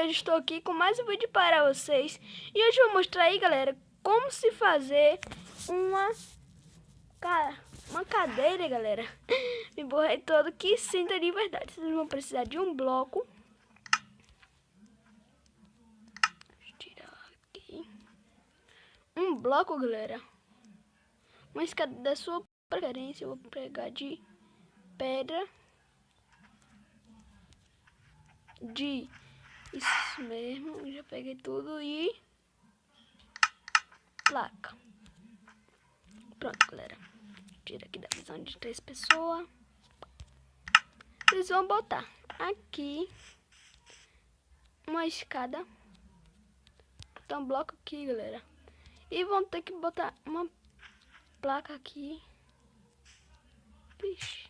hoje estou aqui com mais um vídeo para vocês. E hoje eu vou mostrar aí, galera, como se fazer uma cadeira, galera. Me borrei todo, que sinta de verdade. Vocês vão precisar de um bloco. Deixa eu tirar aqui. Um bloco, galera. Uma escada da sua preferência. Eu vou pegar de pedra. Isso mesmo, já peguei tudo e placa. Pronto, galera. Tira aqui da visão de 3 pessoas. Vocês vão botar aqui uma escada. Botar um bloco aqui, galera. E vão ter que botar uma placa aqui. Vixe.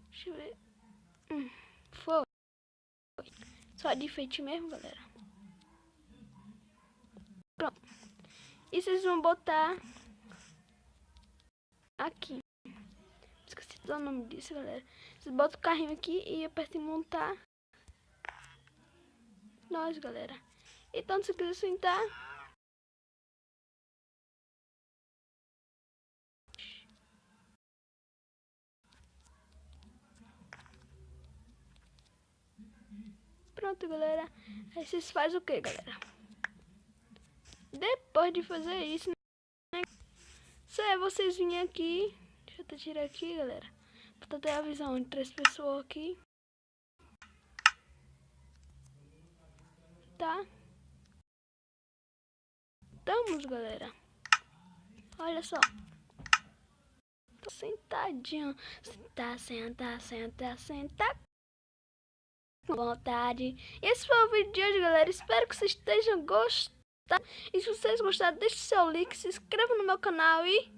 Deixa eu ver. Foi. Só de enfeite mesmo, galera. Pronto. E vocês vão botar aqui. Esqueci do nome disso, galera. Vocês botam o carrinho aqui e apertam em montar. Nós, galera. Então, se quiser sentar. Pronto, galera. Aí vocês fazem o que, galera? Depois de fazer isso, né? Só é vocês virem aqui. Deixa eu tirar aqui, galera. Pra ter a visão de 3 pessoas aqui. Tá? Estamos, galera. Olha só. Tô sentadinho. Sentar. Com vontade. Esse foi o vídeo de hoje, galera. Espero que vocês estejam gostando. E se vocês gostaram, deixe seu like, se inscreva no meu canal e...